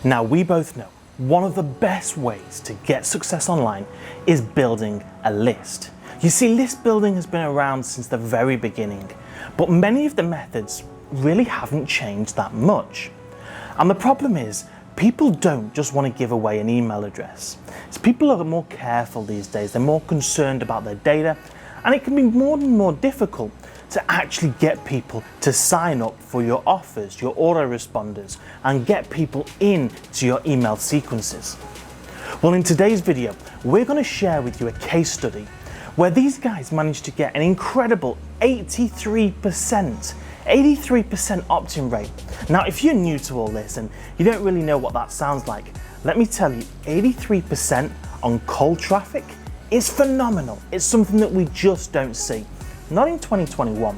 Now, we both know one of the best ways to get success online is building a list. You see, list building has been around since the very beginning, but many of the methods really haven't changed that much. And the problem is, people don't just want to give away an email address. People are more careful these days, they're more concerned about their data, and it can be more and more difficult to actually get people to sign up for your offers, your autoresponders, and get people into your email sequences. Well, in today's video, we're going to share with you a case study where these guys managed to get an incredible 83% opt-in rate. Now, if you're new to all this and you don't really know what that sounds like, let me tell you, 83% on cold traffic is phenomenal. It's something that we just don't see. Not in 2021.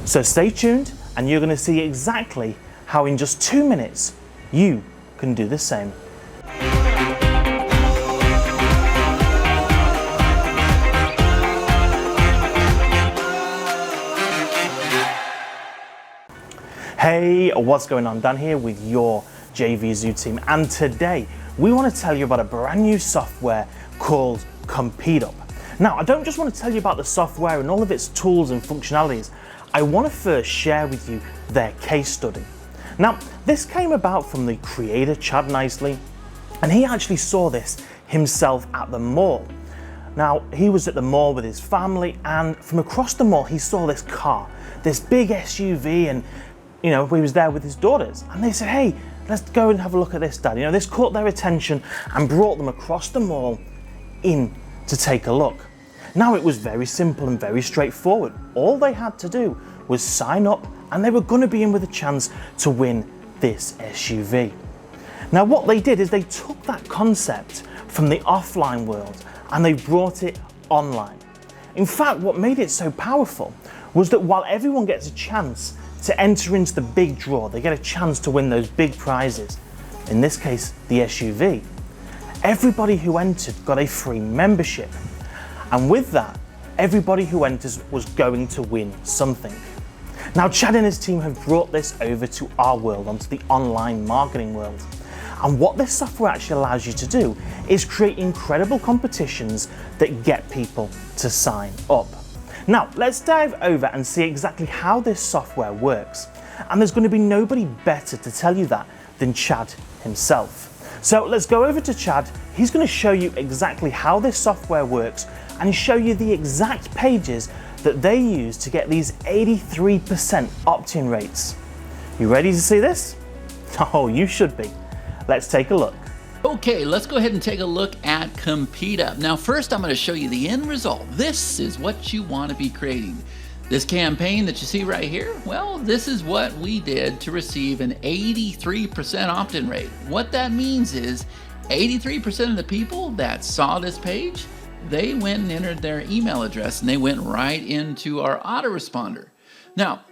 So stay tuned and you're going to see exactly how in just 2 minutes you can do the same. Hey, what's going on? Dan here with your JVZoo team, and today we want to tell you about a brand new software called CompeteUp. Now, I don't just want to tell you about the software and all of its tools and functionalities. I want to first share with you their case study. Now, this came about from the creator, Chad Nicely, and he actually saw this himself at the mall. Now, he was at the mall with his family, and from across the mall, he saw this car, this big SUV, and he was there with his daughters, and they said, hey, let's go and have a look at this, Dad. This caught their attention and brought them across the mall in to take a look. Now, it was very simple and very straightforward. All they had to do was sign up and they were going to be in with a chance to win this SUV. Now, what they did is they took that concept from the offline world and they brought it online. In fact, what made it so powerful was that while everyone gets a chance to enter into the big draw, they get a chance to win those big prizes, in this case, the SUV, everybody who entered got a free membership. And with that, everybody who enters was going to win something. Now, Chad and his team have brought this over to our world, onto the online marketing world. And what this software actually allows you to do is create incredible competitions that get people to sign up. Now, let's dive over and see exactly how this software works. And there's going to be nobody better to tell you that than Chad himself. So let's go over to Chad. He's going to show you exactly how this software works and show you the exact pages that they use to get these 83% opt-in rates. You ready to see this? Oh, you should be. Let's take a look. Okay, let's go ahead and take a look at CompeteUp. Now, first I'm going to show you the end result. This is what you want to be creating. This campaign that you see right here, well, this is what we did to receive an 83% opt-in rate. What that means is 83% of the people that saw this page, they went and entered their email address and they went right into our autoresponder. Now,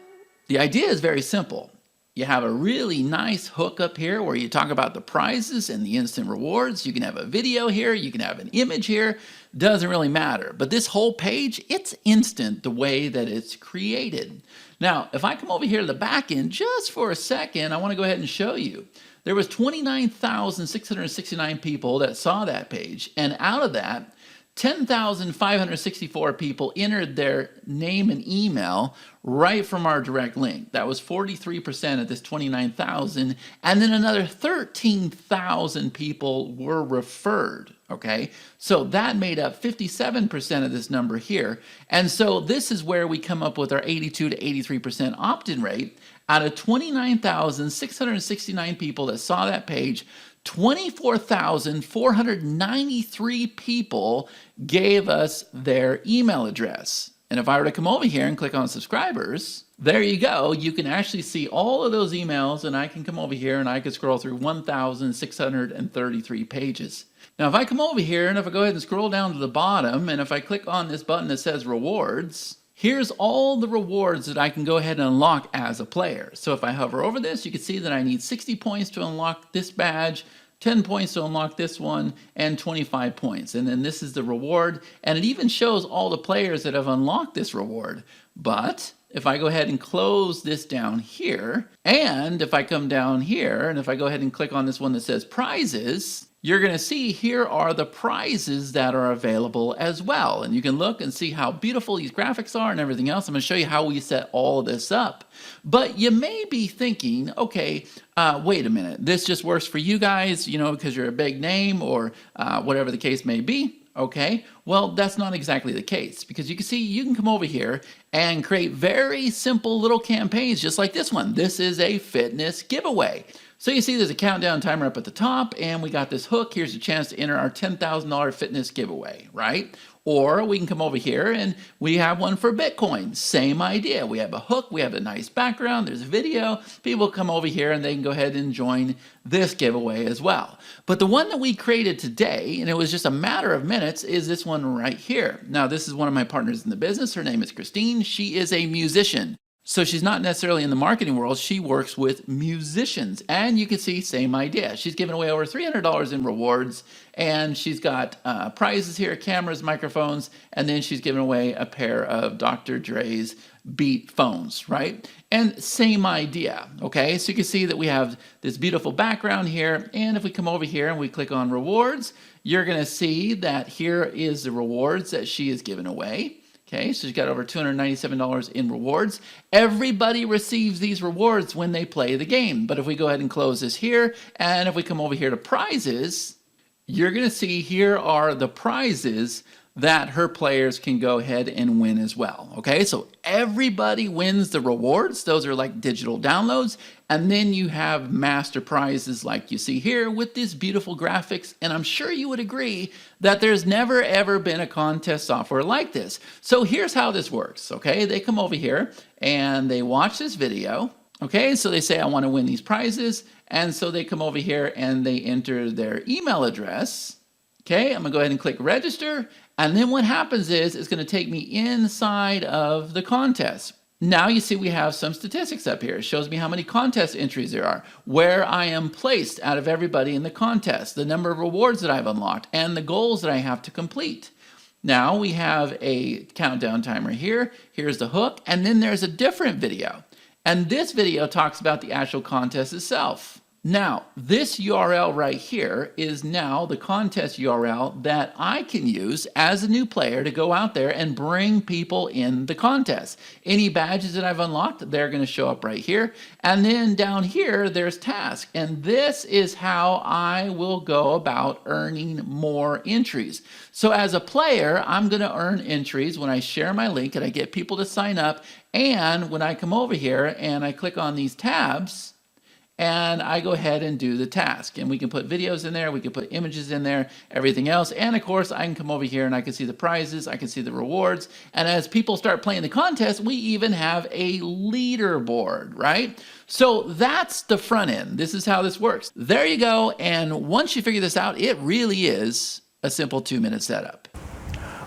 the idea is very simple. You have a really nice hook up here where you talk about the prizes and the instant rewards. You can have a video here, you can have an image here, doesn't really matter. But this whole page, it's instant the way that it's created. Now, if I come over here to the back end just for a second, I want to go ahead and show you. There was 29,669 people that saw that page, and out of that, 10,564 people entered their name and email right from our direct link. That was 43% of this 29,000, and then another 13,000 people were referred, okay? So that made up 57% of this number here, and so this is where we come up with our 82 to 83% opt-in rate. Out of 29,669 people that saw that page, 24,493 people gave us their email address. And if I were to come over here and click on subscribers, there you go. You can actually see all of those emails, and I can come over here and I can scroll through 1,633 pages. Now, if I come over here and if I go ahead and scroll down to the bottom, and if I click on this button that says rewards, here's all the rewards that I can go ahead and unlock as a player. So if I hover over this, you can see that I need 60 points to unlock this badge, 10 points to unlock this one, and 25 points. And then this is the reward, and it even shows all the players that have unlocked this reward. But if I go ahead and close this down here, and if I come down here, and if I go ahead and click on this one that says prizes, you're going to see here are the prizes that are available as well. And you can look and see how beautiful these graphics are and everything else. I'm going to show you how we set all of this up. But you may be thinking, okay, wait a minute, this just works for you guys, you know, because you're a big name or whatever the case may be. Okay, well, that's not exactly the case, because you can see you can come over here and create very simple little campaigns just like this one. This is a fitness giveaway. So you see there's a countdown timer up at the top, and we got this hook. Here's a chance to enter our $10,000 fitness giveaway, right? Or we can come over here and we have one for Bitcoin. Same idea. We have a hook, we have a nice background, there's a video. People come over here and they can go ahead and join this giveaway as well. But the one that we created today, and it was just a matter of minutes, is this one right here. Now, this is one of my partners in the business. Her name is Christine. She is a musician. So she's not necessarily in the marketing world. She works with musicians. And you can see, same idea. She's giving away over $300 in rewards. And she's got prizes here, cameras, microphones. And then she's giving away a pair of Dr. Dre's Beat phones, right? And same idea, okay? So you can see that we have this beautiful background here. And if we come over here and we click on rewards, you're going to see that here is the rewards that she is giving away. Okay, so she's got over $297 in rewards. Everybody receives these rewards when they play the game. But if we go ahead and close this here, and if we come over here to prizes, you're going to see here are the prizes that her players can go ahead and win as well. Okay, so everybody wins the rewards. Those are like digital downloads. And then you have master prizes like you see here with these beautiful graphics. And I'm sure you would agree that there's never ever been a contest software like this. So here's how this works. Okay, they come over here and they watch this video. Okay, so they say, I want to win these prizes. And so they come over here and they enter their email address. Okay, I'm gonna go ahead and click register. And then what happens is it's gonna take me inside of the contest. Now you see we have some statistics up here. It shows me how many contest entries there are, where I am placed out of everybody in the contest, the number of rewards that I've unlocked, and the goals that I have to complete. Now we have a countdown timer here. Here's the hook, and then there's a different video. And this video talks about the actual contest itself. Now, this URL right here is now the contest URL that I can use as a new player to go out there and bring people in the contest. Any badges that I've unlocked, they're going to show up right here. And then down here, there's tasks. And this is how I will go about earning more entries. So as a player, I'm going to earn entries when I share my link and I get people to sign up. And when I come over here and I click on these tabs, and I go ahead and do the task. And we can put videos in there, we can put images in there, everything else. And of course, I can come over here and I can see the prizes, I can see the rewards. And as people start playing the contest, we even have a leaderboard, right? So that's the front end. This is how this works. There you go. And once you figure this out, it really is a simple 2-minute setup.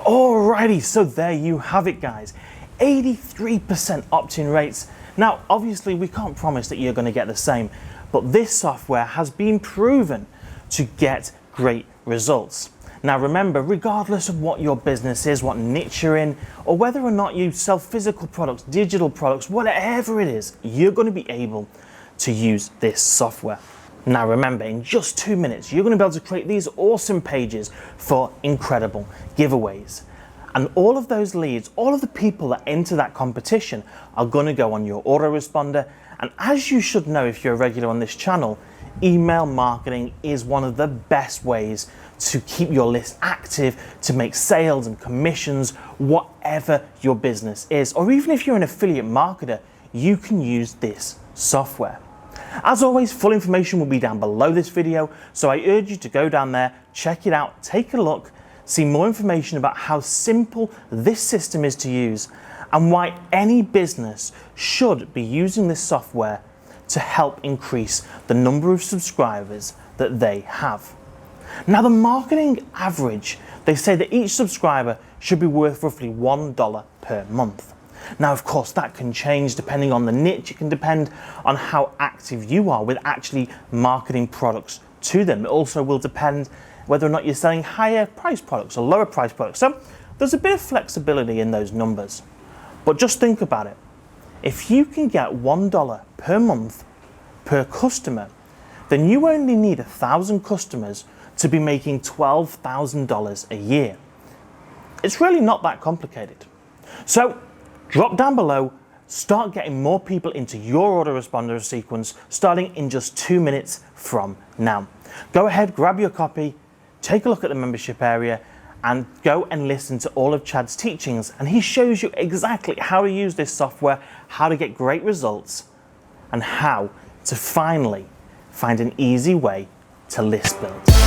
Alrighty, so there you have it, guys. 83% opt-in rates. Now, obviously, we can't promise that you're going to get the same, but this software has been proven to get great results. Now, remember, regardless of what your business is, what niche you're in, or whether or not you sell physical products, digital products, whatever it is, you're going to be able to use this software. Now, remember, in just 2 minutes, you're going to be able to create these awesome pages for incredible giveaways. And all of those leads, all of the people that enter that competition are going to go on your autoresponder. And as you should know if you're a regular on this channel, email marketing is one of the best ways to keep your list active, to make sales and commissions, whatever your business is. Or even if you're an affiliate marketer, you can use this software. As always, full information will be down below this video, so I urge you to go down there, check it out, take a look, see more information about how simple this system is to use and why any business should be using this software to help increase the number of subscribers that they have. Now, the marketing average, they say that each subscriber should be worth roughly $1 per month. Now, of course, that can change depending on the niche. It can depend on how active you are with actually marketing products to them. It also will depend whether or not you're selling higher price products or lower price products. So there's a bit of flexibility in those numbers. But just think about it. If you can get $1 per month per customer, then you only need 1,000 customers to be making $12,000 a year. It's really not that complicated. So drop down below, start getting more people into your autoresponder sequence starting in just 2 minutes from now. Go ahead, grab your copy, take a look at the membership area, and go and listen to all of Chad's teachings, and he shows you exactly how to use this software, how to get great results, and how to finally find an easy way to list build.